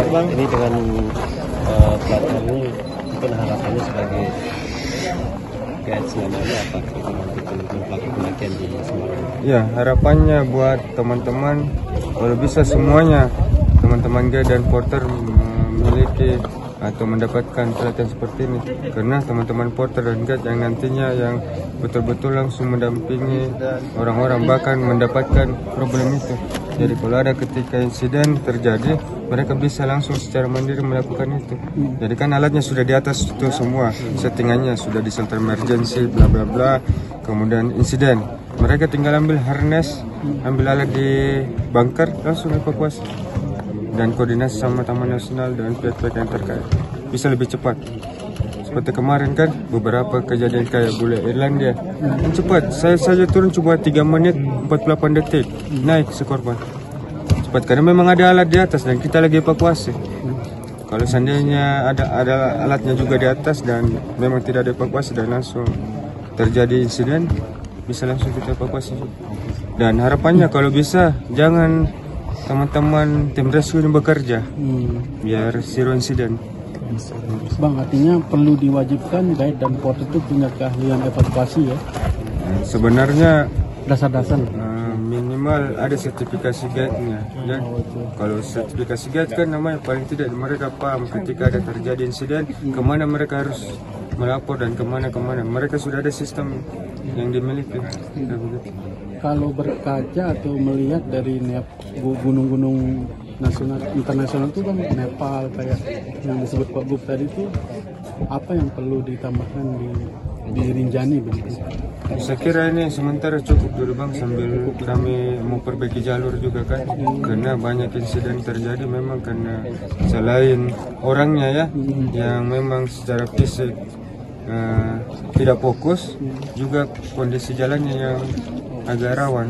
ini dengan pelatihan ini mungkin harapannya sebagai guide namanya apa untuk teman-teman pelaku pendakian di Semarang? Ya, harapannya buat teman-teman kalau bisa semuanya teman-teman guide dan porter memiliki atau mendapatkan pelatihan seperti ini, karena teman-teman porter dan guide yang nantinya yang betul-betul langsung mendampingi orang-orang bahkan mendapatkan problem itu. Jadi kalau ada ketika insiden terjadi, mereka bisa langsung secara mandiri melakukan itu. Jadi kan alatnya sudah di atas itu semua, settingannya sudah di shelter emergency, bla bla bla. Kemudian insiden, mereka tinggal ambil harness, ambil alat di bunker, langsung evakuasi. Dan koordinasi sama Taman Nasional dan pihak-pihak yang terkait bisa lebih cepat. Seperti kemarin kan beberapa kejadian kayak bule Irlandia cepat, saya saja turun cuma 3 menit 48 detik naik sekorban cepat karena memang ada alat di atas dan kita lagi evakuasi. Kalau seandainya ada alatnya juga di atas dan memang tidak ada evakuasi dan langsung terjadi insiden, bisa langsung kita evakuasi. Dan harapannya kalau bisa jangan teman-teman tim rescue ini bekerja biar zero insiden. Bang, artinya perlu diwajibkan guide dan porter itu punya keahlian evakuasi ya? Sebenarnya Dasar-dasar minimal ada sertifikasi guide-nya ya. Kalau sertifikasi guide kan namanya paling tidak mereka paham ketika ada terjadi insiden kemana mereka harus melapor dan kemana mereka sudah ada sistem yang dimiliki. Kalau berkaca atau melihat dari gunung-gunung nasional internasional itu kan Nepal kayak yang disebut Pak Gub tadi itu, apa yang perlu ditambahkan di Rinjani begitu? Saya kira ini sementara cukup dulu bang, sambil kami mau perbaiki jalur juga kan, karena banyak insiden terjadi memang karena selain orangnya ya yang memang secara fisik tidak fokus, juga kondisi jalannya yang agak rawan.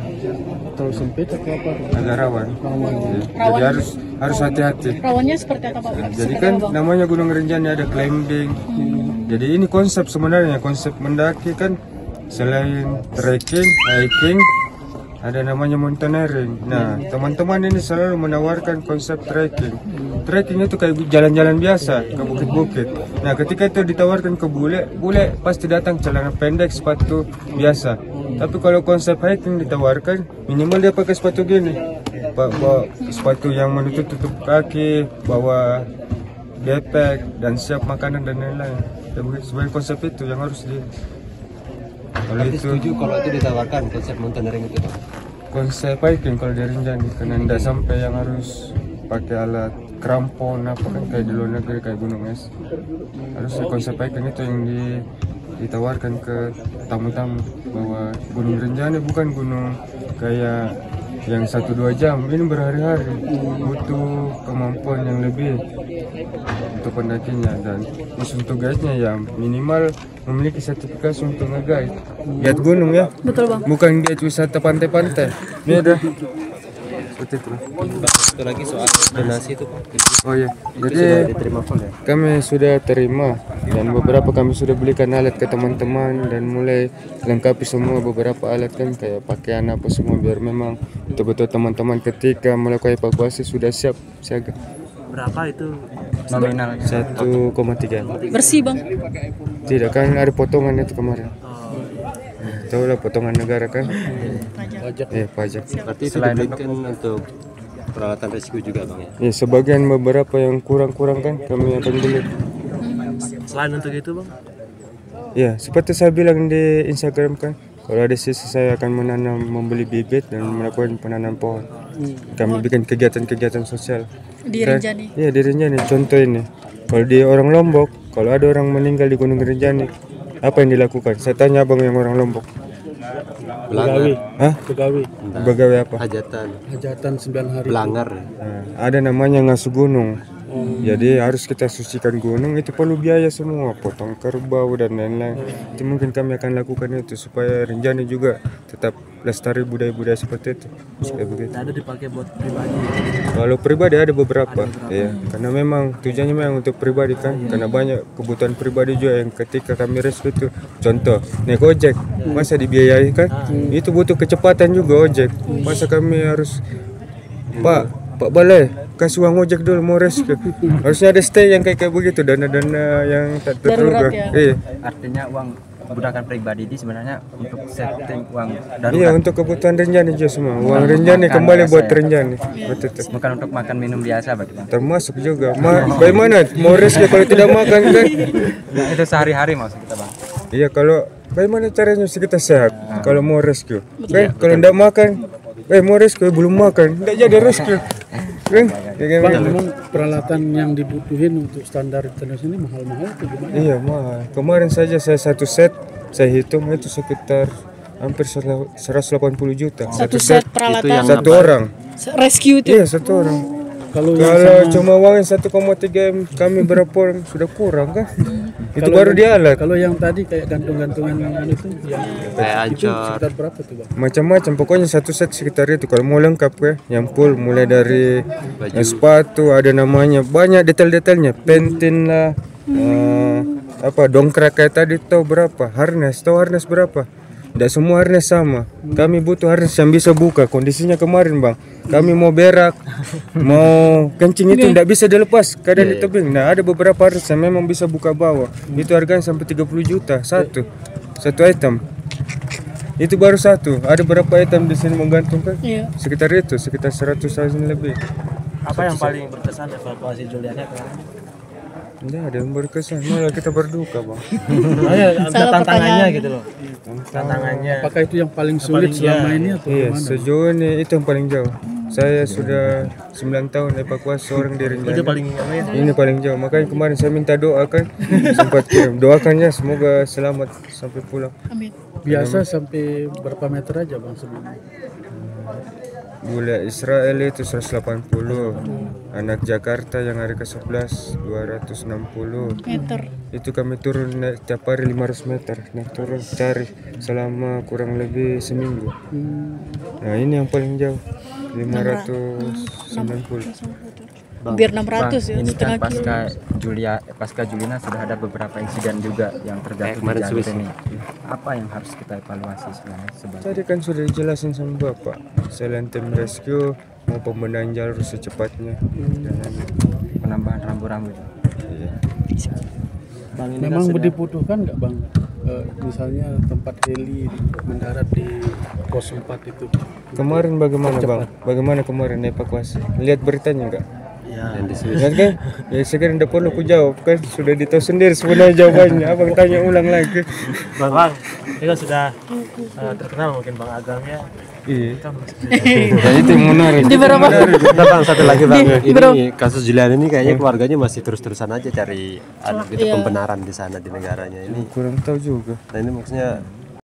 Terlalu sempit atau apa? Agak rawan. Ya. Jadi harus hati-hati. Rawannya seperti apa Pak? Jadi kan namanya Gunung Rinjani ada climbing. Jadi ini konsep sebenarnya, konsep mendaki kan selain trekking, hiking, ada namanya mountaineering. Nah, teman-teman ini selalu menawarkan konsep trekking. Trekking itu kayak jalan-jalan biasa ke bukit-bukit. Nah, ketika itu ditawarkan ke bule pasti datang celana pendek, sepatu biasa. Tapi kalau konsep hiking ditawarkan, minimal dia pakai sepatu gini, bawa sepatu yang menutup kaki, bawa backpack dan siap makanan dan lain-lain. Sebagai konsep itu yang harus di. Kalau itu setuju kalau itu ditawarkan konsep mountaineering itu? Konsep hiking kalau dari Rinjani, karena tidak sampai yang harus pakai alat krampon apa kan kayak di luar negeri kayak gunung es. Harusnya konsep hiking itu yang ditawarkan ke tamu-tamu bahwa Gunung Rinjani bukan gunung kayak yang 1-2 jam, ini berhari-hari, butuh kemampuan yang lebih untuk pendakinya. Dan untuk guide-nya ya minimal memiliki sertifikasi untuk nge-guide. Guide gunung ya, Betul Bang. bukan guide wisata pantai-pantai. Beda. Seperti itu. Satu lagi soal donasi itu Pak. Oh ya, Sudah jadi diterima full ya? kami sudah terima dan beberapa kami sudah belikan alat ke teman-teman dan mulai lengkapi semua beberapa alat kan kayak pakaian apa semua biar memang betul-betul teman-teman ketika melakukan evakuasi sudah siap siaga. Berapa itu Nominal 1,3. Bersih Bang. Tidak kan ada potongan itu kemarin. Tahu lah potongan negara kan? Pajak. Berarti itu diberikan untuk peralatan rescue juga Bang ya? Ya sebagian beberapa yang kurang-kurang kan kami akan beli. selain untuk itu Bang? Ya seperti saya bilang di Instagram kan, kalau ada sisa saya akan membeli bibit dan melakukan penanam pohon. Kami bikin kegiatan-kegiatan sosial. Di Rinjani. Iya di Rinjani. Contoh ini, kalau di orang Lombok, kalau ada orang meninggal di Gunung Rinjani, apa yang dilakukan? Saya tanya abang yang orang Lombok. Begawi. Hah? Begawi. Begawi apa? Hajatan 9 hari. Belangar. Nah, ada namanya ngasuh gunung. Jadi harus kita sucikan gunung, itu perlu biaya semua, potong kerbau dan lain-lain. Itu mungkin kami akan lakukan itu supaya Rinjani juga tetap lestari budaya-budaya seperti itu. Ada dipakai buat pribadi. Kalau pribadi ada beberapa, ya, karena memang tujuannya memang untuk pribadi kan, karena banyak kebutuhan pribadi juga yang ketika kami rescue itu, contoh naik ojek, masa dibiayai kan, itu butuh kecepatan juga ojek, masa kami harus Pak Balai, kasih uang ojek dulu mau rescue. Harusnya ada stay yang kayak begitu, dana-dana yang tak terduga. Darurat ya. Iya. Artinya uang gunakan pribadi ini sebenarnya untuk setting uang Iya, darurat, untuk kebutuhan Renjani aja semua. Uang Renjani makan kembali biasa buat ya. Renjani. Betul. bukan untuk makan minum biasa bagi Bang. Termasuk juga. Bagaimana mau rescue kalau tidak makan kan? Nah, itu sehari-hari maksud kita Bang. Iya, kalau bagaimana caranya supaya kita sehat kalau mau rescue? Kan kalau tidak makan, mau rescue belum makan, tidak jadi rescue. Kan? Ya, Bang, kan? memang peralatan yang dibutuhin untuk standar internasional ini mahal-mahal itu gimana? Iya mahal. Kemarin saja saya satu set, saya hitung itu sekitar hampir 180 juta. Satu set peralatan Satu orang. rescue itu. Iya, satu orang. Kalau yang Kalau sama- cuma uangnya 1,3 M, kami berapa orang sudah kurang kan? Itu baru di alat. Kalau yang tadi kayak gantung-gantungan itu yang itu sekitar berapa tuh Bang? Macam-macam, pokoknya satu set sekitar itu. Kalau mau lengkap ya, yang full mulai dari sepatu ada namanya, banyak detail-detailnya, pentin lah, dongkrak kayak tadi tahu berapa, harness berapa? Tidak semua harness sama. Kami butuh harness yang bisa buka. Kondisinya kemarin Bang, kami mau berak, mau kencing itu tidak bisa dilepas, kadang di tebing. Nah ada beberapa harness yang memang bisa buka bawah. Itu harganya sampai 30 juta satu item. Itu baru satu. Ada berapa item di sini menggantungkan? Iya. Sekitar 100.000 lebih. Apa yang paling berkesan evakuasi Juliannya kemarin? Tidak ada yang berkesan, malah kita berduka Bang. Ada Salah tantangannya pertanyaan. gitu loh. Tantangannya. Apakah itu yang paling sulit selama ini atau Iya, gimana? sejauh ini itu yang paling jauh. Saya sudah 9 tahun evakuasi orang di Rinjani. Itu paling apa ya? Ini paling jauh, makanya kemarin saya minta doa kan, sempat kirim. Doakan ya, semoga selamat sampai pulang. Amin. Biasa sampai berapa meter aja Bang sebelumnya? Gula Israel itu 180, anak Jakarta yang hari ke-11 260. Meter. Itu kami turun naik tiap hari 500 meter, naik turun cari selama kurang lebih seminggu. Nah ini yang paling jauh 590. Hampir 600 ya, Ini kan setengah kilo. pasca Julina sudah ada beberapa insiden juga yang terjadi di jalur ini. Apa yang harus kita evaluasi sebenarnya sebagai Tadi kan sudah dijelasin sama Bapak, selain tim rescue mau pembenahan jalur secepatnya dan lain-lain. penambahan rambu-rambu itu? Bang ini Memang kan dibutuhkan nggak Bang? Misalnya tempat heli mendarat di pos 4 itu. Kemarin bagaimana Bang? Bagaimana kemarin evakuasi? Lihat beritanya enggak? ya, Lihat kan? Ya sekarang tidak perlu ku jawab kan, sudah ditahu sendiri sebenarnya jawabannya. Abang tanya ulang lagi. Bang, ini kan sudah terkenal mungkin Bang Agam ya. Iya. Nah, itu yang menarik. Di berapa? Nah, Bang, satu lagi Bang, Bro. ini kasus Julian ini kayaknya keluarganya masih terus-terusan aja cari pembenaran di sana di negaranya ini. Kurang tahu juga. Nah ini maksudnya